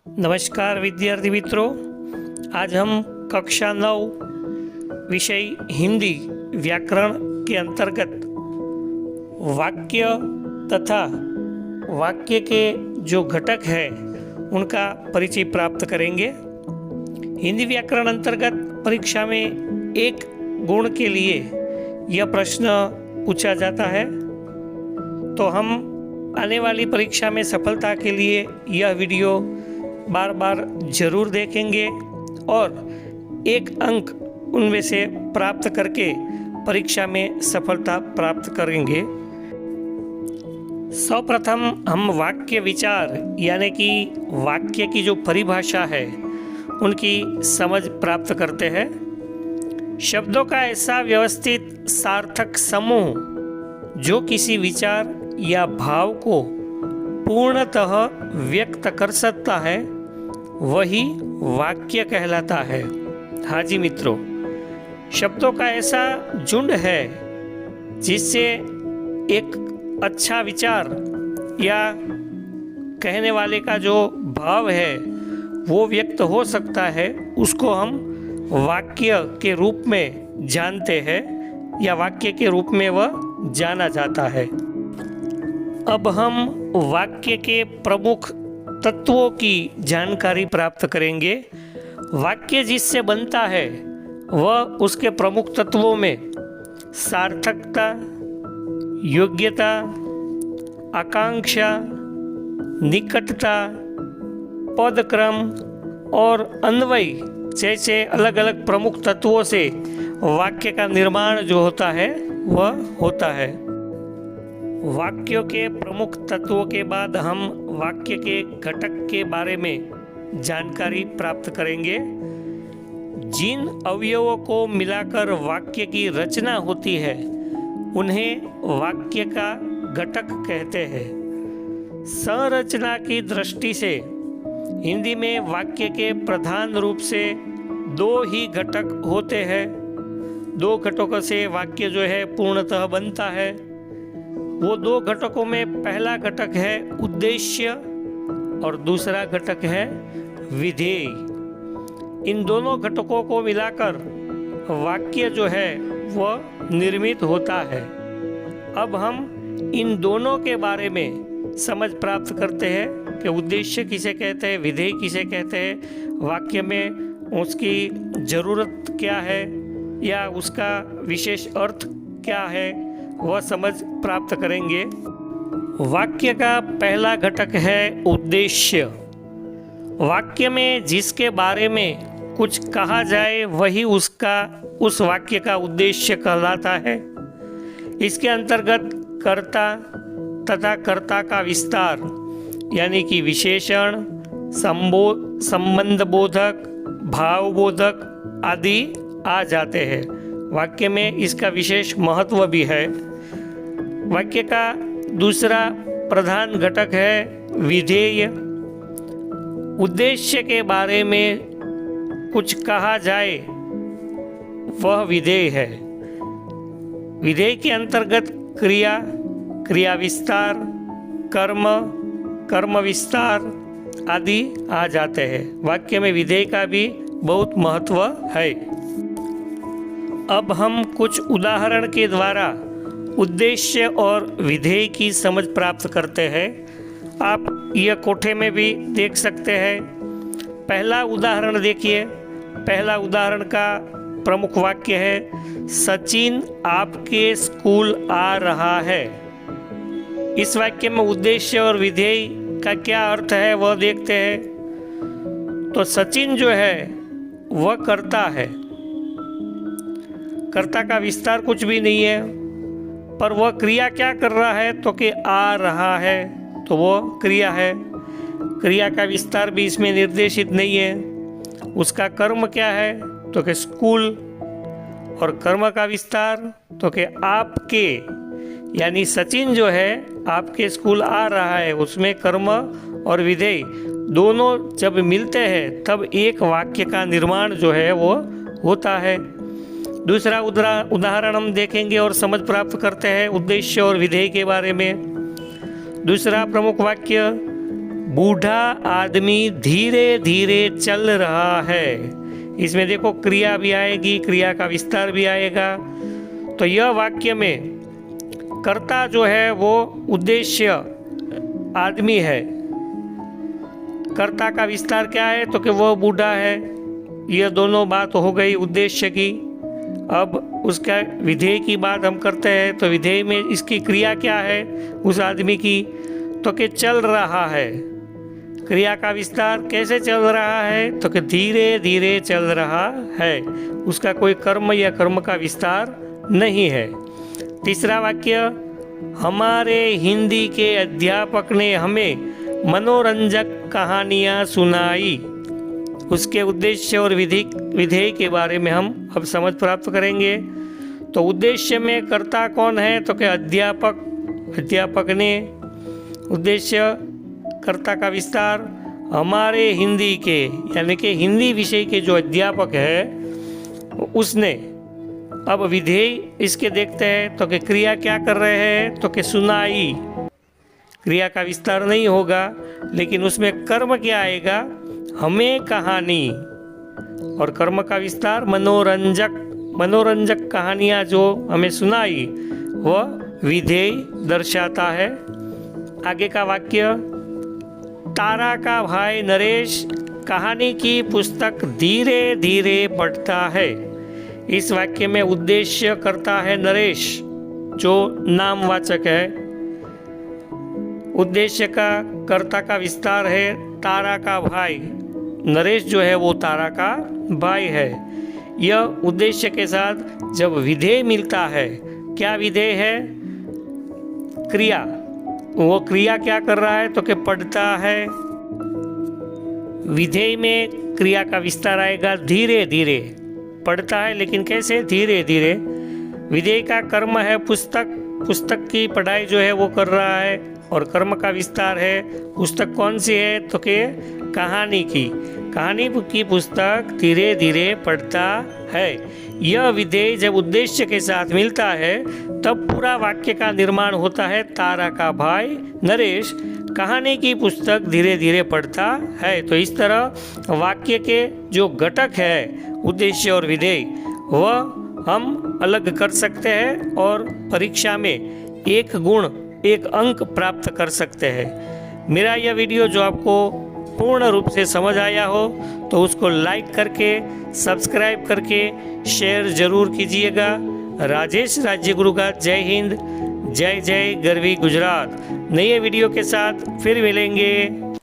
नमस्कार विद्यार्थी मित्रों, आज हम कक्षा 9 विषय हिंदी व्याकरण के अंतर्गत वाक्य तथा वाक्य के जो घटक है उनका परिचय प्राप्त करेंगे। हिंदी व्याकरण अंतर्गत परीक्षा में 1 गुण के लिए यह प्रश्न पूछा जाता है, तो हम आने वाली परीक्षा में सफलता के लिए यह वीडियो बार बार जरूर देखेंगे और 1 अंक उनमें से प्राप्त करके परीक्षा में सफलता प्राप्त करेंगे। सर्वप्रथम हम वाक्य विचार यानी कि वाक्य की जो परिभाषा है उनकी समझ प्राप्त करते हैं। शब्दों का ऐसा व्यवस्थित सार्थक समूह जो किसी विचार या भाव को पूर्णतः व्यक्त कर सकता है वही वाक्य कहलाता है। हाँ जी मित्रों, शब्दों का ऐसा झुंड है जिससे एक अच्छा विचार या कहने वाले का जो भाव है वो व्यक्त हो सकता है, उसको हम वाक्य के रूप में जानते हैं या वाक्य के रूप में वह जाना जाता है। अब हम वाक्य के प्रमुख तत्वों की जानकारी प्राप्त करेंगे। वाक्य जिससे बनता है वह उसके प्रमुख तत्वों में सार्थकता, योग्यता, आकांक्षा, निकटता, पदक्रम और अन्वय जैसे अलग अलग प्रमुख तत्वों से वाक्य का निर्माण जो होता है वह होता है। वाक्यों के प्रमुख तत्वों के बाद हम वाक्य के घटक के बारे में जानकारी प्राप्त करेंगे। जिन अवयवों को मिलाकर वाक्य की रचना होती है उन्हें वाक्य का घटक कहते हैं। संरचना की दृष्टि से हिंदी में वाक्य के प्रधान रूप से 2 ही घटक होते हैं। 2 घटकों से वाक्य जो है पूर्णतः बनता है। वो 2 घटकों में पहला घटक है उद्देश्य और दूसरा घटक है विधेय। इन दोनों घटकों को मिलाकर वाक्य जो है वह निर्मित होता है। अब हम इन दोनों के बारे में समझ प्राप्त करते हैं कि उद्देश्य किसे कहते हैं, विधेय किसे कहते हैं, वाक्य में उसकी ज़रूरत क्या है या उसका विशेष अर्थ क्या है, वह समझ प्राप्त करेंगे। वाक्य का पहला घटक है उद्देश्य। वाक्य में जिसके बारे में कुछ कहा जाए वही उस वाक्य का उद्देश्य कहलाता है। इसके अंतर्गत कर्ता तथा कर्ता का विस्तार यानी कि विशेषण, संबंध बोधक, भाव बोधक आदि आ जाते हैं। वाक्य में इसका विशेष महत्व भी है। वाक्य का दूसरा प्रधान घटक है विधेय। उद्देश्य के बारे में कुछ कहा जाए वह विधेय है। विधेय के अंतर्गत क्रिया, क्रिया विस्तार, कर्म, कर्म विस्तार आदि आ जाते हैं। वाक्य में विधेय का भी बहुत महत्व है। अब हम कुछ उदाहरण के द्वारा उद्देश्य और विधेय की समझ प्राप्त करते हैं। आप यह कोठे में भी देख सकते हैं। पहला उदाहरण देखिए। पहला उदाहरण का प्रमुख वाक्य है सचिन आपके स्कूल आ रहा है। इस वाक्य में उद्देश्य और विधेय का क्या अर्थ है वह देखते हैं। तो सचिन जो है वह कर्ता है। कर्ता का विस्तार कुछ भी नहीं है, पर वह क्रिया क्या कर रहा है तो कि आ रहा है, तो वो क्रिया है। क्रिया का विस्तार भी इसमें निर्देशित नहीं है। उसका कर्म क्या है तो कि स्कूल, और कर्म का विस्तार तो कि आपके, यानी सचिन जो है आपके स्कूल आ रहा है, उसमें कर्म और विधेय दोनों जब मिलते हैं तब एक वाक्य का निर्माण जो है वो होता है। दूसरा उदाहरण हम देखेंगे और समझ प्राप्त करते हैं उद्देश्य और विधेय के बारे में। दूसरा प्रमुख वाक्य बूढ़ा आदमी धीरे धीरे चल रहा है। इसमें देखो क्रिया भी आएगी, क्रिया का विस्तार भी आएगा। तो यह वाक्य में कर्ता जो है वो उद्देश्य आदमी है। कर्ता का विस्तार क्या है? तो कि वो बूढ़ा है। यह दोनों बात हो गई उद्देश्य की। अब उसका विधेय की बात हम करते हैं। तो विधेय में इसकी क्रिया क्या है उस आदमी की? तो कि चल रहा है। क्रिया का विस्तार कैसे चल रहा है? तो कि धीरे धीरे चल रहा है। उसका कोई कर्म या कर्म का विस्तार नहीं है। तीसरा वाक्य, हमारे हिंदी के अध्यापक ने हमें मनोरंजक कहानियाँ सुनाई। उसके उद्देश्य और विधेय के बारे में हम अब समझ प्राप्त करेंगे। तो उद्देश्य में कर्ता कौन है? तो कि अध्यापक ने। उद्देश्य कर्ता का विस्तार हमारे हिंदी के यानी कि हिंदी विषय के जो अध्यापक है उसने। अब विधेय इसके देखते हैं। तो कि क्रिया क्या कर रहे हैं? तो कि सुनाई। क्रिया का विस्तार नहीं होगा, लेकिन उसमें कर्म क्या आएगा? हमें कहानी। और कर्म का विस्तार मनोरंजक कहानियाँ जो हमें सुनाई वह विधेय दर्शाता है। आगे का वाक्य, तारा का भाई नरेश कहानी की पुस्तक धीरे धीरे पढ़ता है। इस वाक्य में उद्देश्य करता है नरेश जो नामवाचक है। उद्देश्य का कर्ता का विस्तार है तारा का भाई। नरेश जो है वो तारा का भाई है। यह उद्देश्य के साथ जब विधेय मिलता है, क्या विधेय है? क्रिया। वो क्रिया क्या कर रहा है? तो कि पढ़ता है। विधेय में क्रिया का विस्तार आएगा धीरे धीरे। पढ़ता है लेकिन कैसे? धीरे धीरे। विधेय का कर्म है पुस्तक की पढ़ाई जो है वो कर रहा है। और कर्म का विस्तार है पुस्तक कौन सी है? तो कि कहानी की पुस्तक धीरे धीरे पढ़ता है। यह विधेय जब उद्देश्य के साथ मिलता है तब पूरा वाक्य का निर्माण होता है। तारा का भाई नरेश कहानी की पुस्तक धीरे धीरे पढ़ता है। तो इस तरह वाक्य के जो घटक है उद्देश्य और विधेय वह हम अलग कर सकते हैं और परीक्षा में 1 गुण 1 अंक प्राप्त कर सकते हैं। मेरा यह वीडियो जो आपको पूर्ण रूप से समझ आया हो तो उसको लाइक करके सब्सक्राइब करके शेयर जरूर कीजिएगा। राजेश राज्यगुरु का जय हिंद, जय जय गरवी गुजरात। नए वीडियो के साथ फिर मिलेंगे।